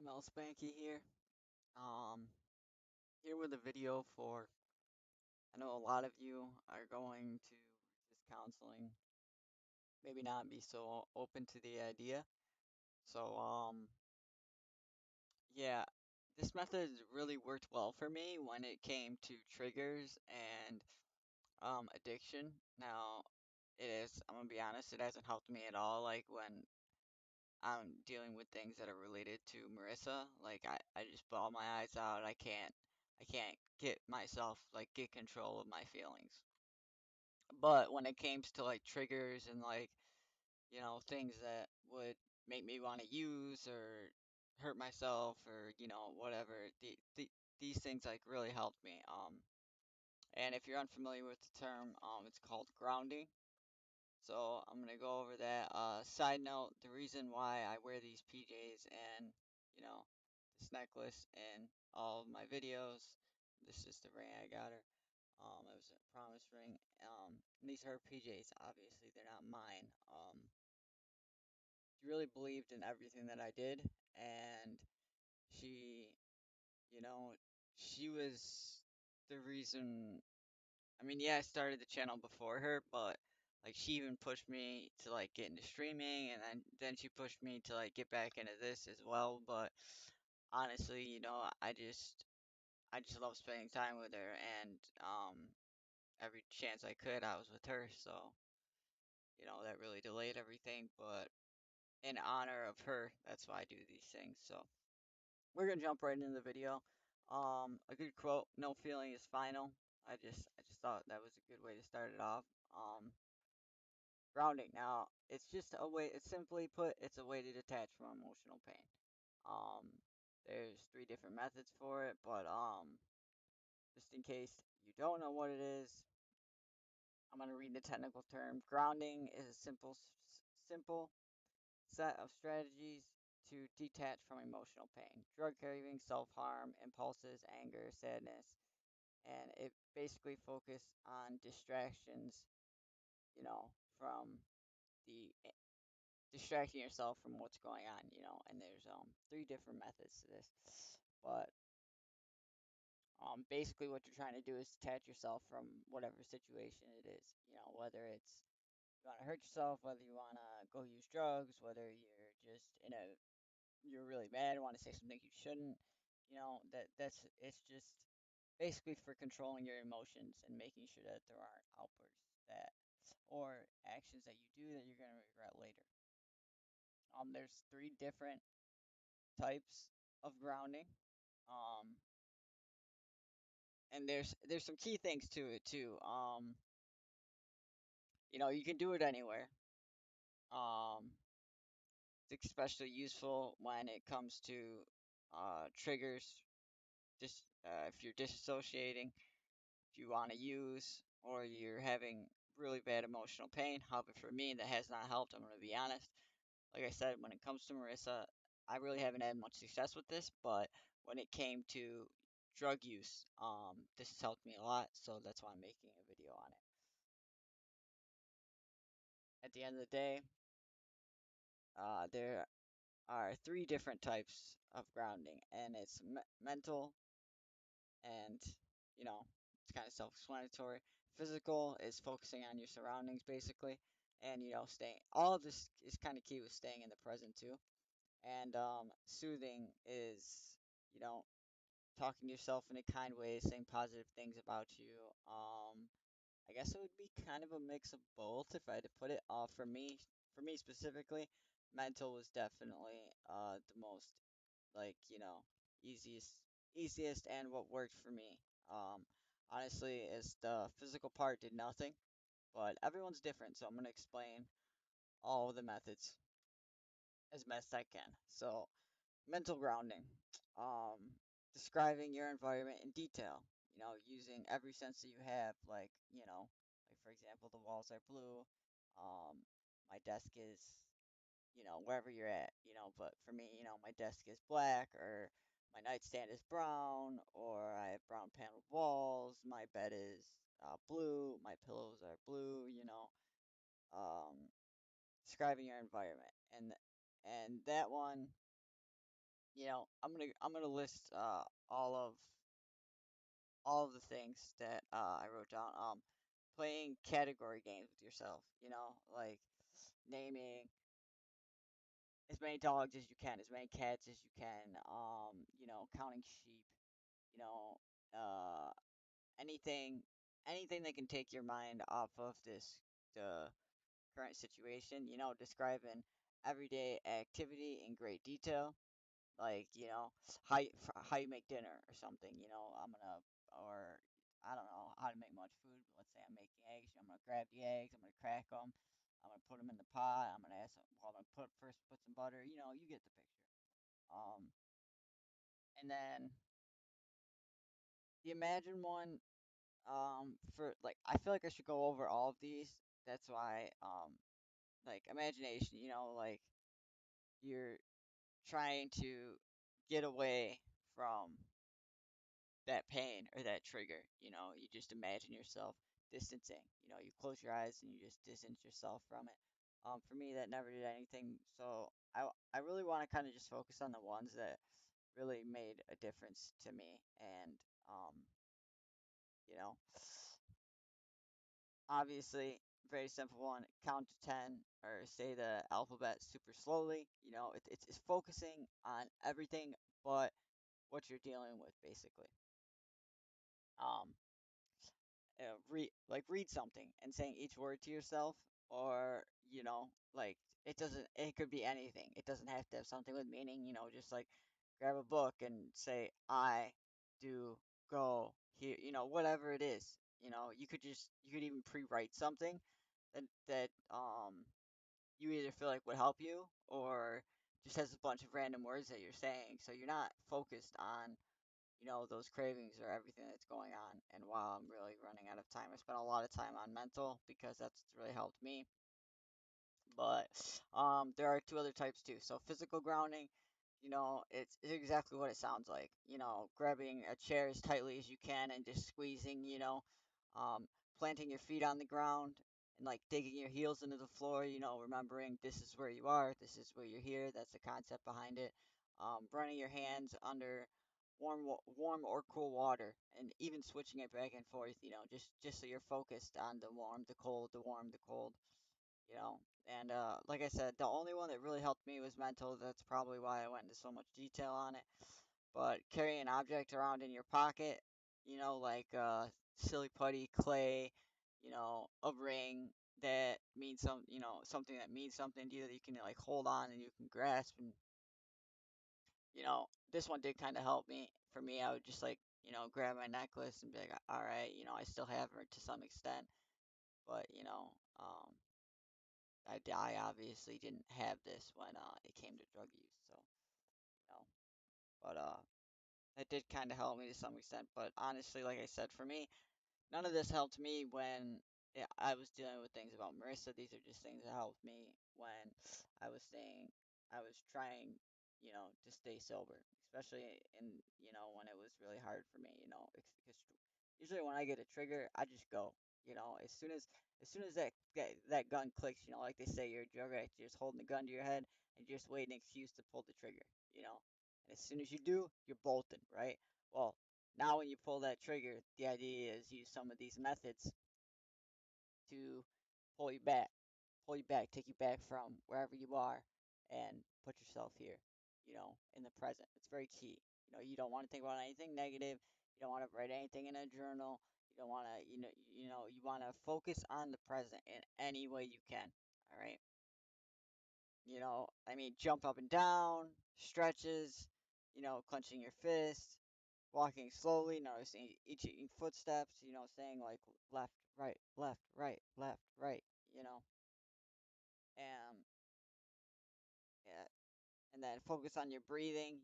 mlspanky here. Um, Here with a video for. I know a lot of you are going to resist counseling, maybe not be so open to the idea. So, yeah, this method really worked well for me when it came to triggers and addiction. Now, I'm gonna be honest, it hasn't helped me at all. Like when I'm dealing with things that are related to Marissa. Like I just bawl my eyes out. I can't get myself get control of my feelings. But when it comes to like triggers and things that would make me want to use or hurt myself or whatever, these things like really helped me. And if you're unfamiliar with the term, it's called grounding. So I'm gonna go over that. Side note: the reason why I wear these PJs and you know this necklace in all of my videos. This is the ring I got her. It was a promise ring. And these are her PJs. Obviously, they're not mine. She really believed in everything that I did, and she, you know, she was the reason. I mean, yeah, I started the channel before her, but like she even pushed me to like get into streaming, and then she pushed me to like get back into this as well. But honestly, I just love spending time with her, and every chance I could, I was with her. So that really delayed everything, but in honor of her, that's why I do these things. So we're gonna jump right into the video. A good quote: "No feeling is final." I just thought that was a good way to start it off. Grounding. Now, it's just a way. It's simply put, it's a way to detach from emotional pain. Um, there's three different methods for it, but just in case you don't know what it is, I'm gonna read the technical term. Grounding is a simple set of strategies to detach from emotional pain, drug craving, self-harm, impulses, anger, sadness, and it basically focuses on distractions, from the distracting yourself from what's going on, and there's three different methods to this. But basically what you're trying to do is detach yourself from whatever situation it is, whether it's you want to hurt yourself, whether you want to go use drugs, whether you're really mad and want to say something you shouldn't, that's it's just basically for controlling your emotions and making sure that there aren't outbursts that or actions that you do that you're going to regret later. There's three different types of grounding. Um, and there's some key things to it too. You can do it anywhere. Um, it's especially useful when it comes to triggers. Just if you're disassociating, if you want to use, or you're having really bad emotional pain. However, for me, that has not helped. I'm going to be honest. Like I said, when it comes to Marissa, I really haven't had much success with this, but when it came to drug use, this has helped me a lot, so that's why I'm making a video on it. At the end of the day, there are three different types of grounding, and it's mental, and you know, it's kind of self-explanatory. Physical is focusing on your surroundings, basically, and staying. All of this is kind of key with staying in the present too. And soothing is, you know, talking to yourself in a kind way, saying positive things about you. I guess it would be kind of a mix of both if I had to put it. For me specifically, mental was definitely the most like easiest and what worked for me. Honestly, is the physical part did nothing, but everyone's different, so I'm gonna explain all of the methods as best I can. So mental grounding, um, describing your environment in detail, using every sense that you have, like for example, the walls are blue, my desk is, wherever you're at, but for me, my desk is black, or my nightstand is brown, or I have brown paneled walls, my bed is blue, my pillows are blue, um, describing your environment. And that one I'm gonna list all of the things that I wrote down. Playing category games with yourself. Like naming as many dogs as you can, as many cats as you can. Counting sheep. You know, uh, anything, anything that can take your mind off of the current situation. Describing everyday activity in great detail, like how you make dinner or something. Or I don't know how to make much food, but let's say I'm making eggs. I'm gonna grab the eggs, I'm gonna crack them, I'm gonna put them in the pot, I'm gonna add some, well, I'm gonna put some butter. You get the picture. um and then the imagine one, for like, I feel like I should go over all of these. That's why, like imagination, like you're trying to get away from that pain or that trigger. You just imagine yourself distancing. You close your eyes and you just distance yourself from it. For me, that never did anything. So I really want to kind of just focus on the ones that really made a difference to me. And you know, obviously, very simple one. Count to 10 or say the alphabet super slowly. It's focusing on everything but what you're dealing with, basically. Um, read something and saying each word to yourself, or like, it could be anything. It doesn't have to have something with meaning. Just like grab a book and say I do go here, whatever it is. You could even pre-write something that you either feel like would help you, or just has a bunch of random words that you're saying, so you're not focused on those cravings or everything that's going on. And while I'm really running out of time, I spent a lot of time on mental because that's really helped me. But there are two other types too. So physical grounding, it's exactly what it sounds like. Grabbing a chair as tightly as you can and just squeezing. Um, planting your feet on the ground and like digging your heels into the floor. Remembering this is where you are, this is where you're here. That's the concept behind it. Running your hands under warm or cool water, and even switching it back and forth. Just so you're focused on the warm, the cold, the warm, the cold. And like I said, the only one that really helped me was mental. That's probably why I went into so much detail on it. But carry an object around in your pocket, like silly putty, clay, a ring that means something that means something to you that you can like hold on and you can grasp. And this one did kind of help me. For me, I would just like grab my necklace and be like, all right, I still have her to some extent, but I obviously didn't have this when it came to drug use. So you know, but it did kind of help me to some extent. But honestly, like I said, for me, none of this helped me when, yeah, I was dealing with things about Marissa. These are just things that helped me when I was staying, I was trying, to stay sober, especially when it was really hard for me. Because usually when I get a trigger, I just go. As soon as that gun clicks, like they say, you're a drug addict. You're just holding the gun to your head and you're just waiting an excuse to pull the trigger. You know, and as soon as you do, you're bolting, right? Well, now, when you pull that trigger, the idea is use some of these methods to pull you back, take you back from wherever you are and put yourself here, in the present. It's very key. You don't want to think about anything negative. You don't want to write anything in a journal. You don't want to, you want to focus on the present in any way you can. All right. I mean, jump up and down, stretches, clenching your fist, walking slowly, noticing each footsteps, saying like left, right, and yeah, and then focus on your breathing,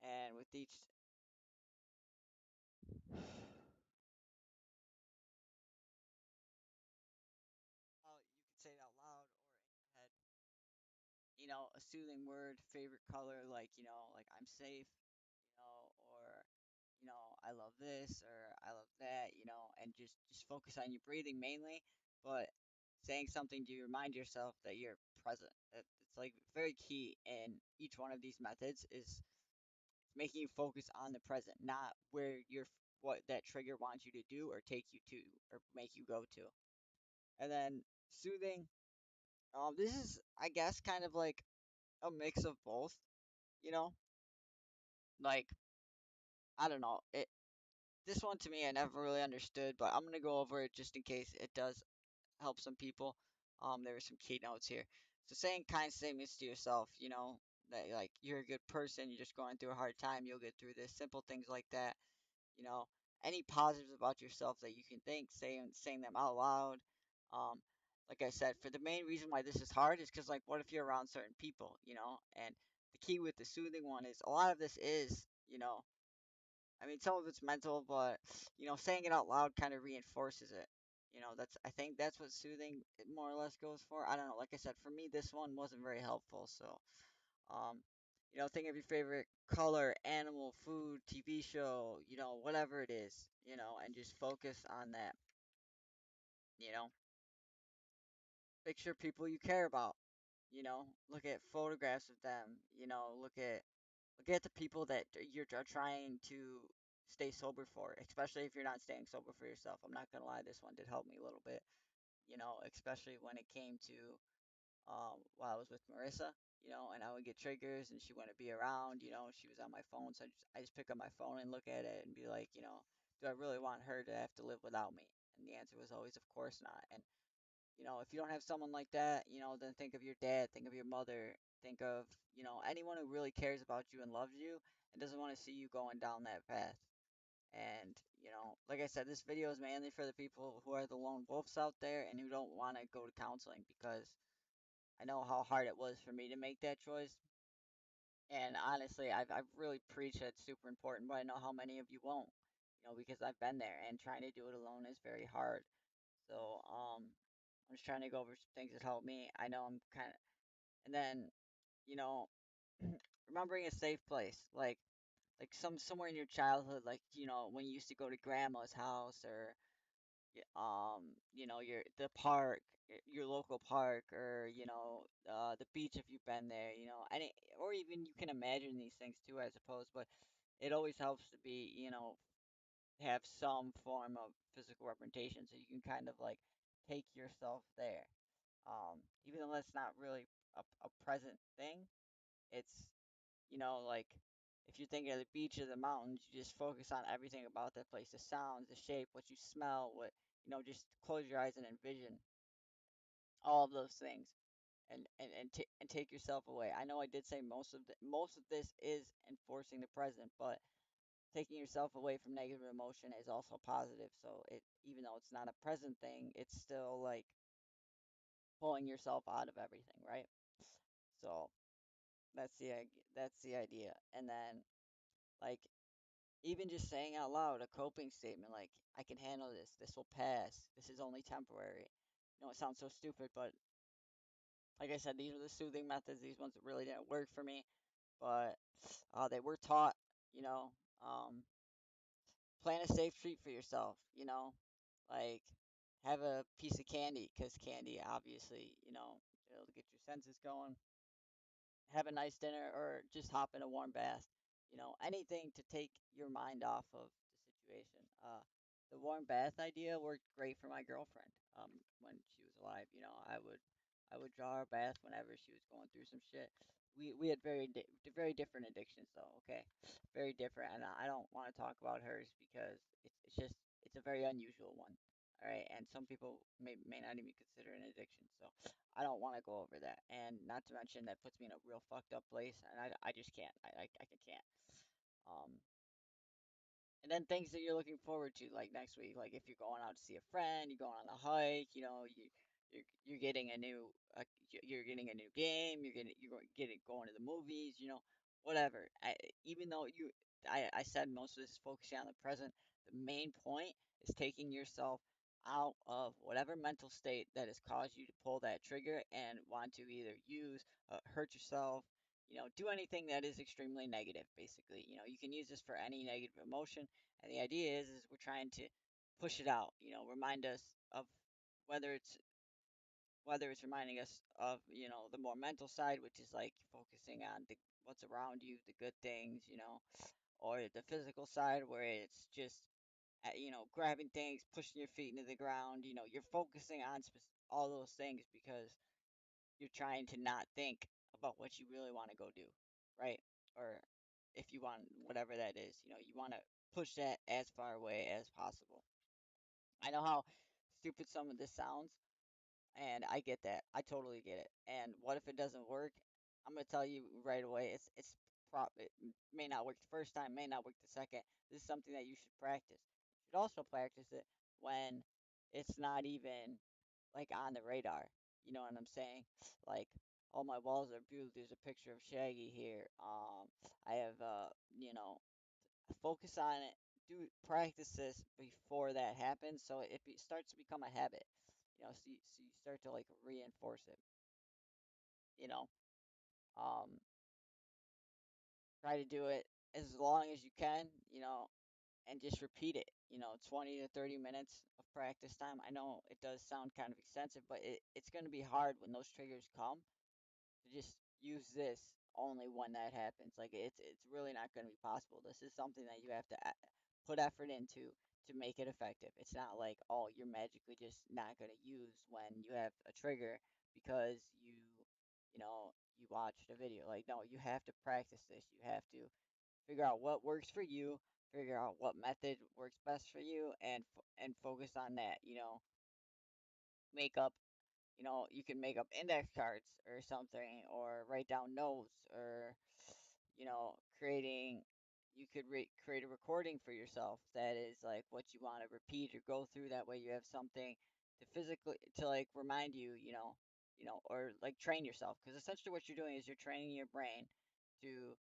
and with each, you could say it out loud or in your head, a soothing word, favorite color, like, like I'm safe, or, I love this or I love that, and just focus on your breathing mainly, but saying something to remind yourself that you're present. It's like very key in each one of these methods is making you focus on the present, not where you're what that trigger wants you to do or take you to or make you go to. And then soothing, this is I guess kind of like a mix of both, you know? Like I don't know. This one to me I never really understood, but I'm gonna go over it just in case it does help some people. There were some keynotes here. So saying kind statements to yourself, that like you're a good person, you're just going through a hard time, you'll get through this. Simple things like that, you know. Any positives about yourself that you can think, saying them out loud. Um, like I said, for the main reason why this is hard is because like what if you're around certain people, And the key with the soothing one is a lot of this is, I mean, some of it's mental, but saying it out loud kind of reinforces it. That's I think that's what soothing more or less goes for. I don't know. Like I said, for me, this one wasn't very helpful. So, um, think of your favorite color, animal, food, TV show, whatever it is, and just focus on that. You know, picture people you care about. Look at photographs of them. Look at the people that you're trying to stay sober for, especially if you're not staying sober for yourself. I'm not gonna lie, this one did help me a little bit, especially when it came to while I was with Marissa, and I would get triggers and she wouldn't be around, she was on my phone, so I just pick up my phone and look at it and be like, do I really want her to have to live without me? And the answer was always, of course not. And if you don't have someone like that, then think of your dad, think of your mother, think of, anyone who really cares about you and loves you and doesn't want to see you going down that path. And, like I said, this video is mainly for the people who are the lone wolves out there and who don't want to go to counseling because I know how hard it was for me to make that choice. And honestly, I've really preached that it's super important, but I know how many of you won't, because I've been there and trying to do it alone is very hard. So, I'm just trying to go over some things that help me. I know I'm kind of, and then, you know, remembering a safe place, like somewhere in your childhood, like when you used to go to grandma's house or your the park, your local park, or the beach if you've been there, any or even you can imagine these things too, I suppose. But it always helps to be, have some form of physical representation so you can kind of like take yourself there. Even though that's not really a present thing, it's, like if you're thinking of the beach or the mountains, you just focus on everything about that place, the sounds, the shape, what you smell, just close your eyes and envision all of those things and take yourself away. I know I did say most of this is enforcing the present, but taking yourself away from negative emotion is also positive. So even though it's not a present thing, it's still like pulling yourself out of everything, right? So that's the idea. And then like even just saying out loud a coping statement like I can handle this. This will pass. This is only temporary. It sounds so stupid, but like I said, these are the soothing methods. These ones that really didn't work for me, but they were taught. You know, um, plan a safe treat for yourself. Like have a piece of candy because candy obviously it'll get your senses going. Have a nice dinner or just hop in a warm bath. Anything to take your mind off of the situation. The warm bath idea worked great for my girlfriend. When she was alive, I would draw her a bath whenever she was going through some shit. We had very different addictions though. Okay, very different, and I don't want to talk about hers because it's a very unusual one. All right, and some people may not even consider it an addiction. So I don't want to go over that. And not to mention that puts me in a real fucked up place, and I just can't. I can't. Um, and then things that you're looking forward to, like next week, like if you're going out to see a friend, you're going on a hike, you're getting a new you're getting a new game, you're going to the movies, whatever. Even though I said most of this is focusing on the present, the main point is taking yourself out of whatever mental state that has caused you to pull that trigger and want to either hurt yourself, do anything that is extremely negative, basically. You can use this for any negative emotion, and the idea is we're trying to push it out, remind us of whether it's whether it's reminding us of, the more mental side, which is like focusing on what's around you, the good things, or the physical side where it's just, grabbing things, pushing your feet into the ground. You're focusing on all those things because you're trying to not think about what you really want to go do, right? Or if you want whatever that is, you want to push that as far away as possible. I know how stupid some of this sounds, and I get that. I totally get it. And what if it doesn't work? I'm gonna tell you right away. It may not work the first time, may not work the second. This is something that you should practice. You should also practice it when it's not even like on the radar. You know what I'm saying? Like, all my walls are beautiful. There's a picture of Shaggy here. I have focus on it. Do practice this before that happens, so starts to become a habit. So you start to like reinforce it. You know, um, try to do it as long as you can. And just repeat it. 20 to 30 minutes of practice time. I know it does sound kind of extensive, but it's going to be hard when those triggers come to just use this only when that happens. Like it's really not going to be possible. This is something that you have to put effort into to make it effective. It's not like, oh, you're magically just not going to use when you have a trigger because you watched a video. Like, no, you have to practice this. You have to figure out what works for you, figure out what method works best for you, and focus on that. Make up you can make up index cards or something, or write down notes, or, you could create a recording for yourself that is like what you want to repeat or go through. That way you have something to physically, to like remind you, or like train yourself. Because essentially what you're doing is you're training your brain to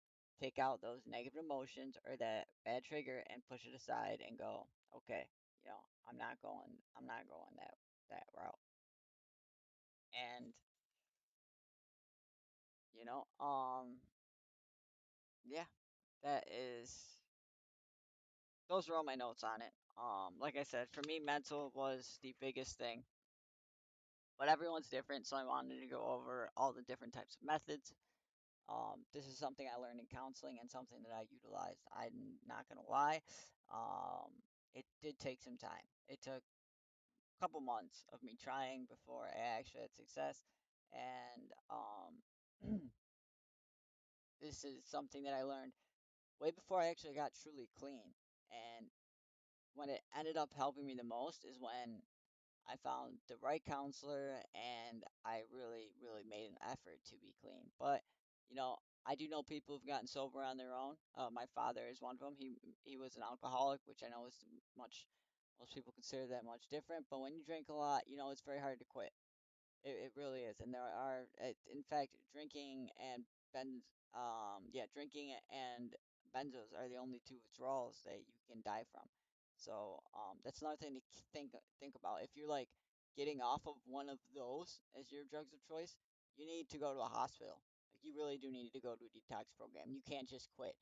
take out those negative emotions or that bad trigger and push it aside and go, okay, I'm not going that route. And You know, yeah, that is, those are all my notes on it. Like I said, for me, mental was the biggest thing, but everyone's different, so I wanted to go over all the different types of methods. This is something I learned in counseling and something that I utilized. I'm not gonna lie, um, it did take some time. It took a couple months of me trying before I actually had success, and this is something that I learned way before I actually got truly clean. And when it ended up helping me the most is when I found the right counselor and I really, really made an effort to be clean. But, I do know people who've gotten sober on their own. My father is one of them. He was an alcoholic, which I know is much, most people consider that much different. But when you drink a lot, it's very hard to quit. It really is, and there are, in fact, drinking and benzos are the only two withdrawals that you can die from. So that's another thing to think about. If you're like getting off of one of those as your drugs of choice, you need to go to a hospital. Like, you really do need to go to a detox program. You can't just quit.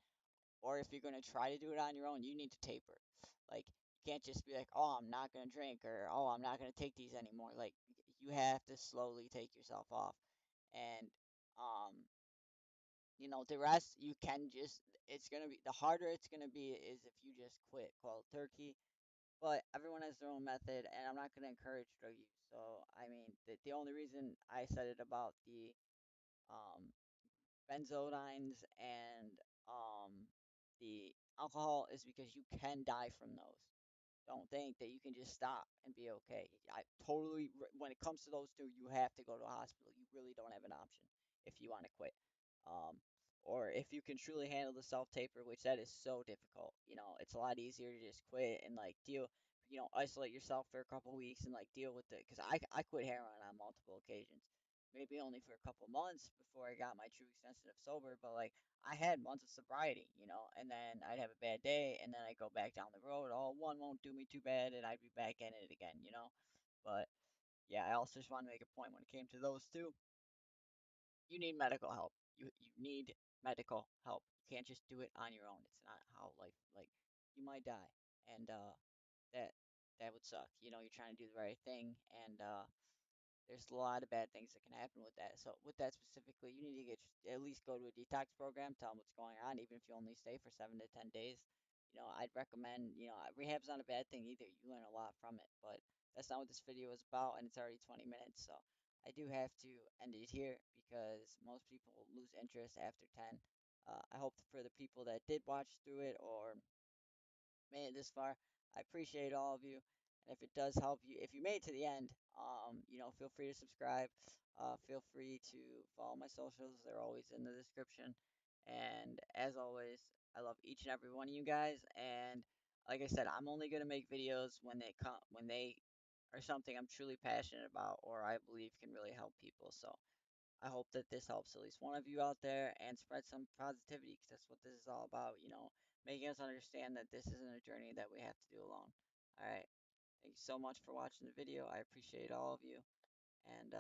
Or if you're going to try to do it on your own, you need to taper. Like, you can't just be like, oh, I'm not going to drink, or oh, I'm not going to take these anymore. Like, you have to slowly take yourself off. And, um, the rest you can just, it's going to be, the harder it's going to be is if you just quit cold turkey. But everyone has their own method, and I'm not going to encourage drug use. So, I mean, the only reason I said it about the, um, benzodiazepines and the alcohol is because you can die from those. Don't think that you can just stop and be okay. When it comes to those two, you have to go to a hospital. You really don't have an option if you want to quit. Um, or if you can truly handle the self taper, which that is so difficult. It's a lot easier to just quit and like isolate yourself for a couple weeks and like deal with it. Because I quit heroin on multiple occasions. Maybe only for a couple months before I got my true extension of sober, but like I had months of sobriety, and then I'd have a bad day, and then I'd go back down the road. Oh, one won't do me too bad, and I'd be back in it again. But yeah, I also just want to make a point when it came to those two. You need medical help. You need medical help. You can't just do it on your own. It's not how life, like, you might die, and that that would suck. You're trying to do the right thing, and there's a lot of bad things that can happen with that. So with that specifically, you need to at least go to a detox program, tell them what's going on, even if you only stay for 7 to 10 days. I'd recommend, rehab's not a bad thing either. You learn a lot from it, but that's not what this video is about, and it's already 20 minutes, so I do have to end it here because most people lose interest after 10. I hope for the people that did watch through it or made it this far. I appreciate all of you. And if it does help you, if you made it to the end, feel free to subscribe. Feel free to follow my socials. They're always in the description. And as always, I love each and every one of you guys. And like I said, I'm only gonna make videos when they are something I'm truly passionate about or I believe can really help people. So I hope that this helps at least one of you out there and spread some positivity because that's what this is all about, making us understand that this isn't a journey that we have to do alone. All right. Thank you so much for watching the video. I appreciate all of you. And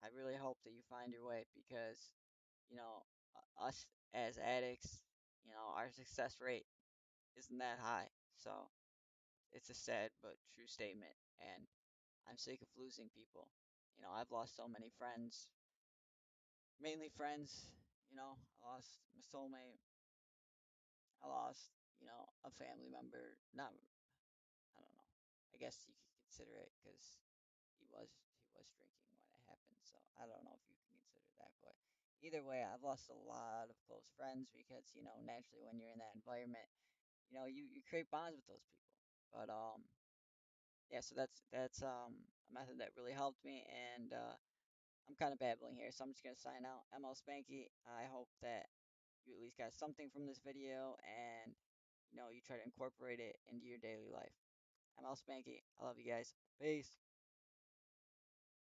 I really hope that you find your way because, you know, us as addicts, our success rate isn't that high. So it's a sad but true statement. And I'm sick of losing people. I've lost so many friends, mainly friends. I lost my soulmate. I lost, a family member. Not, I don't know. I guess you could consider it because he was drinking when it happened. So I don't know if you can consider that, but either way, I've lost a lot of close friends because naturally when you're in that environment, you create bonds with those people. But yeah, so that's a method that really helped me, and I'm kind of babbling here, so I'm just gonna sign out. mlspanky. I hope that you at least got something from this video and you try to incorporate it into your daily life. I'm Al Spanky. I love you guys. Peace.